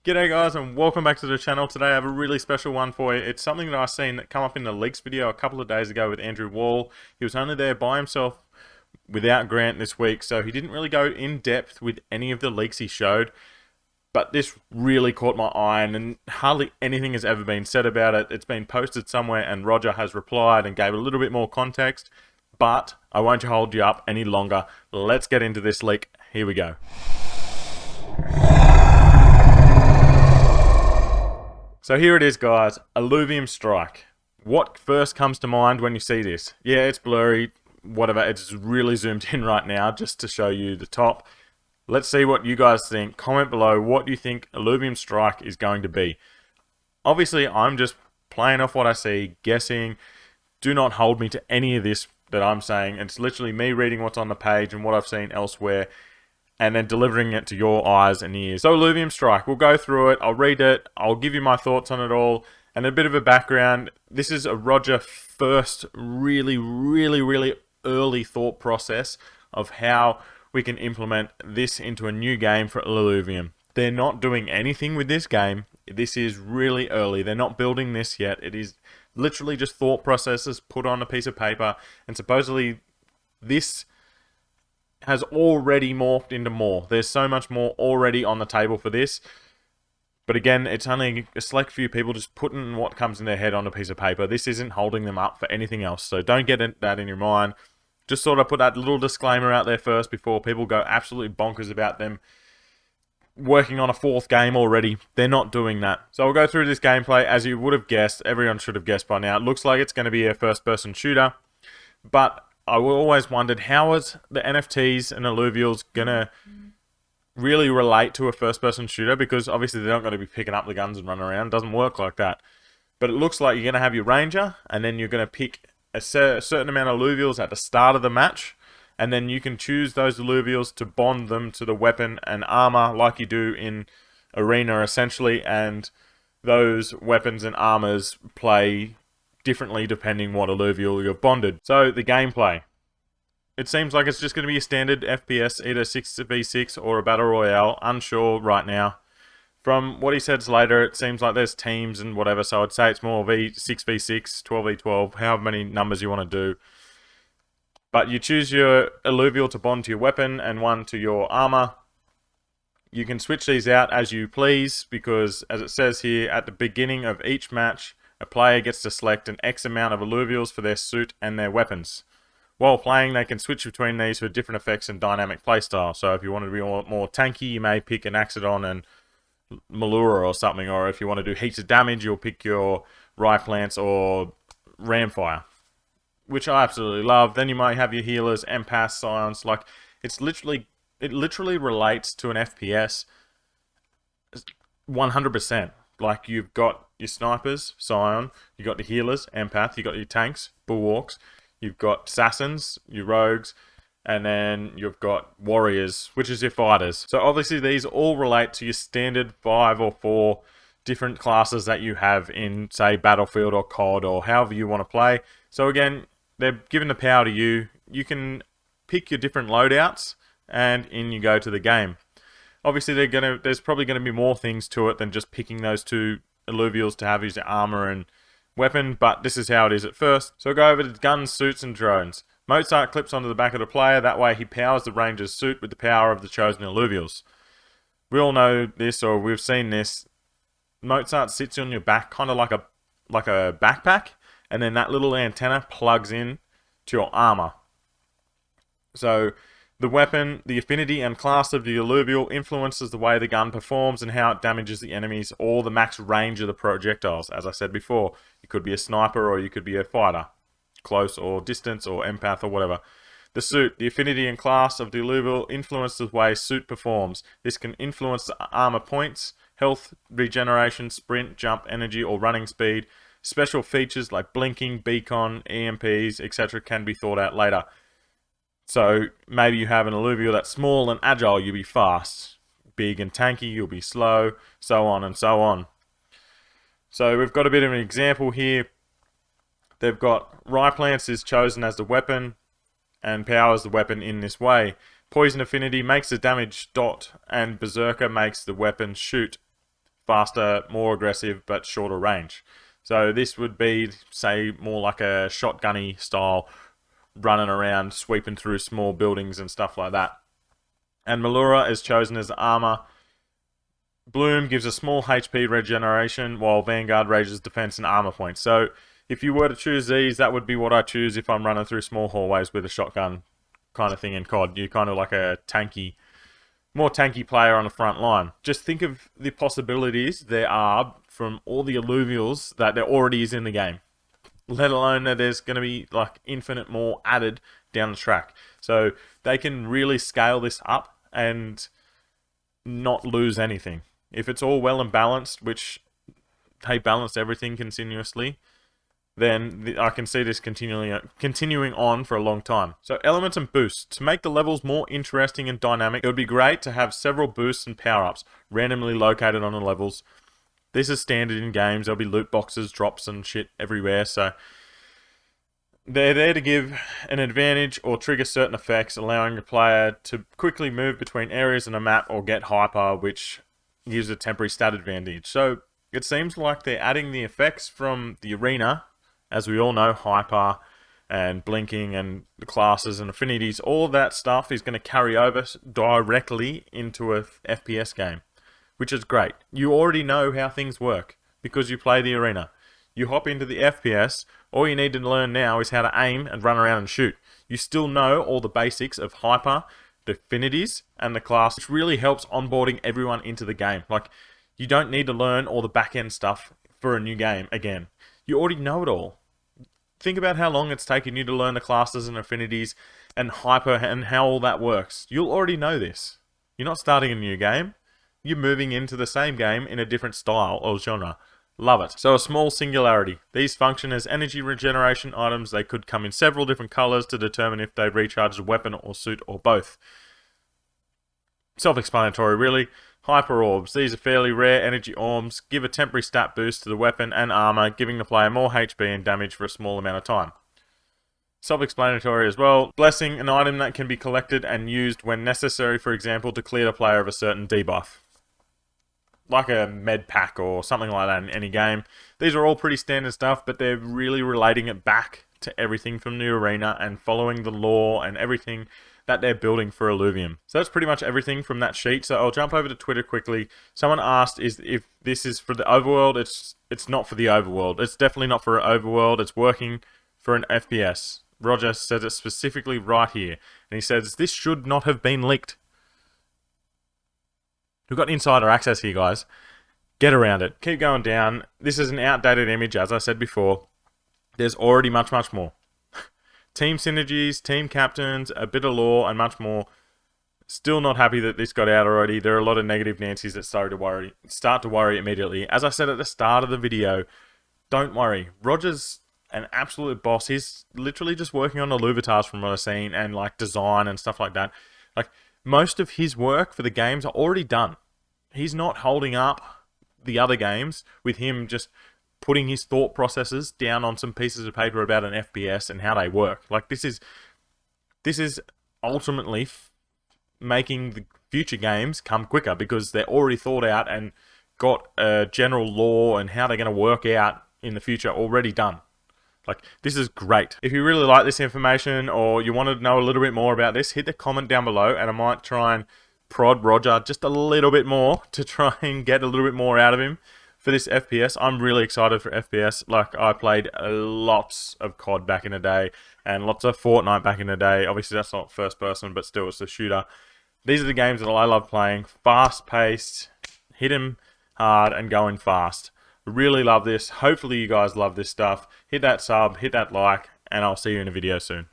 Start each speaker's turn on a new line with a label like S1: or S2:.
S1: G'day guys and welcome back to the channel. Today I have a really special one for you. It's something that I seen that come up in the leaks video a couple of days ago with Andrew Wall. He was only there by himself without Grant this week, so he didn't really go in depth with any of the leaks he showed. But this really caught my eye, and hardly anything has ever been said about it. It's been posted somewhere and Roger has replied and gave a little bit more context. But I won't hold you up any longer. Let's get into this leak. Here we go. So here it is, guys, Illuvium strike. What first comes to mind when you see this? Yeah, it's blurry, whatever, it's really zoomed in right now just to show you the top. Let's see what you guys think. Comment below what you think Illuvium strike is going to be. Obviously, I'm just playing off what I see, guessing. Do not hold me to any of this that I'm saying. It's literally me reading what's on the page and what I've seen elsewhere, and then delivering it to your eyes and ears. So Illuvium strike, we'll go through it, I'll read it, I'll give you my thoughts on it all, and a bit of a background. This is a Roger first really early thought process of how we can implement this into a new game for Illuvium. They're not doing anything with this game. This is really early. They're not building this yet. It is literally just thought processes put on a piece of paper, and supposedly this has already morphed into more. There's so much more already on the table for this. But again, it's only a select few people just putting what comes in their head on a piece of paper. This isn't holding them up for anything else. So don't get that in your mind. Just sort of put that little disclaimer out there first before people go absolutely bonkers about them working on a fourth game already. They're not doing that. So we'll go through this gameplay. As you would have guessed, everyone should have guessed by now, it looks like it's going to be a first-person shooter. But I always wondered, how is the NFTs and Illuvials gonna really relate to a first-person shooter? Because obviously they're not going to be picking up the guns and running around. It doesn't work like that. But it looks like you're going to have your ranger, and then you're going to pick a certain amount of Illuvials at the start of the match, and then you can choose those Illuvials to bond them to the weapon and armor like you do in Arena, essentially, and those weapons and armors play differently depending what Illuvial you're bonded. So the gameplay. It seems like it's just going to be a standard FPS, either 6v6 or a Battle Royale. Unsure right now. From what he says later, it seems like there's teams and whatever, so I'd say it's more 6v6, 12v12, however many numbers you want to do. But you choose your Illuvial to bond to your weapon and one to your armor. You can switch these out as you please, because as it says here, at the beginning of each match, a player gets to select an X amount of Illuvials for their suit and their weapons. While playing, they can switch between these for different effects and dynamic playstyle. So if you want to be more tanky, you may pick an Axodon and Malura or something. Or if you want to do heaps of damage, you'll pick your Ryplants or Ramfire, which I absolutely love. Then you might have your healers, empaths, scions. Like, it literally relates to an FPS 100%. Like, you've got your snipers, Scion, you've got the healers, Empath, you've got your tanks, Bulwarks, you've got Assassins, your Rogues, and then you've got Warriors, which is your fighters. So obviously these all relate to your standard 5 or 4 different classes that you have in, say, Battlefield or COD or however you want to play. So again, they're giving the power to you. You can pick your different loadouts, and in you go to the game. Obviously, there's probably going to be more things to it than just picking those two Illuvials to have as your armor and weapon, but this is how it is at first. So go over to guns, suits, and drones. Mozart clips onto the back of the player. That way he powers the ranger's suit with the power of the chosen Illuvials. We all know this, or we've seen this. Mozart sits on your back, kind of like a backpack, and then that little antenna plugs in to your armor. So the weapon, the affinity and class of the Illuvial influences the way the gun performs and how it damages the enemies, or the max range of the projectiles. As I said before, you could be a sniper or you could be a fighter, close or distance or empath or whatever. The suit, the affinity and class of the Illuvial influence the way suit performs. This can influence the armor points, health, regeneration, sprint, jump, energy or running speed. Special features like blinking, beacon, EMPs, etc. can be thought out later. So maybe you have an Illuvial that's small and agile, you'll be fast. Big and tanky, you'll be slow, so on and so on. So we've got a bit of an example here. They've got Ryplants is chosen as the weapon and powers the weapon in this way. Poison affinity makes the damage dot, and Berserker makes the weapon shoot. faster, more aggressive, but shorter range. So this would be, say, more like a shotgunny style, running around, sweeping through small buildings and stuff like that. And Malura is chosen as armor. Bloom gives a small HP regeneration, while Vanguard raises defense and armor points. So if you were to choose these, that would be what I choose if I'm running through small hallways with a shotgun kind of thing in COD. You're kind of like a tanky, more tanky player on the front line. Just think of the possibilities there are from all the alluvials that there already is in the game, let alone that there's going to be like infinite more added down the track. So they can really scale this up and not lose anything. If it's all well and balanced, which they balance everything continuously, then I can see this continuing on for a long time. So elements and boosts. To make the levels more interesting and dynamic, it would be great to have several boosts and power-ups randomly located on the levels. This is standard in games. There'll be loot boxes, drops and shit everywhere, so they're there to give an advantage or trigger certain effects, allowing the player to quickly move between areas in a map or get hyper, which gives a temporary stat advantage. So it seems like they're adding the effects from the arena. As we all know, hyper and blinking and the classes and affinities, all of that stuff is going to carry over directly into a FPS game, which is great. You already know how things work because you play the arena. You hop into the FPS, all you need to learn now is how to aim and run around and shoot. You still know all the basics of hyper, the affinities, and the class, which really helps onboarding everyone into the game. Like, you don't need to learn all the back-end stuff for a new game again. You already know it all. Think about how long it's taken you to learn the classes and affinities and hyper and how all that works. You'll already know this. You're not starting a new game. You're moving into the same game in a different style or genre. Love it. So a small singularity. These function as energy regeneration items. They could come in several different colors to determine if they recharge a weapon or suit or both. Self-explanatory, really. Hyper orbs. These are fairly rare energy orbs. Give a temporary stat boost to the weapon and armor, giving the player more HP and damage for a small amount of time. Self-explanatory as well. Blessing, an item that can be collected and used when necessary, for example, to clear the player of a certain debuff. Like a med pack or something like that in any game. These are all pretty standard stuff, but they're really relating it back to everything from the arena and following the lore and everything that they're building for Illuvium. So that's pretty much everything from that sheet. So I'll jump over to Twitter quickly. Someone asked if this is for the overworld. It's not for the overworld. It's definitely not for an overworld. It's working for an FPS. Roger says it specifically right here. And he says, this should not have been leaked. We've got insider access here, guys. Get around it. Keep going down. This is an outdated image, as I said before. There's already much, much more. Team synergies, team captains, a bit of lore, and much more. Still not happy that this got out already. There are a lot of negative Nancy's that start to worry immediately. As I said at the start of the video, don't worry. Roger's an absolute boss. He's literally just working on the Illuvium from what I've seen, and like design and stuff like that. Like, most of his work for the games are already done. He's not holding up the other games with him just putting his thought processes down on some pieces of paper about an FPS and how they work. Like, this is ultimately making the future games come quicker because they're already thought out and got a general lore and how they're going to work out in the future already done. Like, this is great. If you really like this information or you want to know a little bit more about this, hit the comment down below and I might try and prod Roger just a little bit more to try and get a little bit more out of him for this FPS. I'm really excited for FPS. Like, I played lots of COD back in the day and lots of Fortnite back in the day. Obviously, that's not first person, but still, it's a shooter. These are the games that I love playing. Fast-paced, hit 'em hard and going fast. Really love this. Hopefully, you guys love this stuff. Hit that sub, hit that like, and I'll see you in a video soon.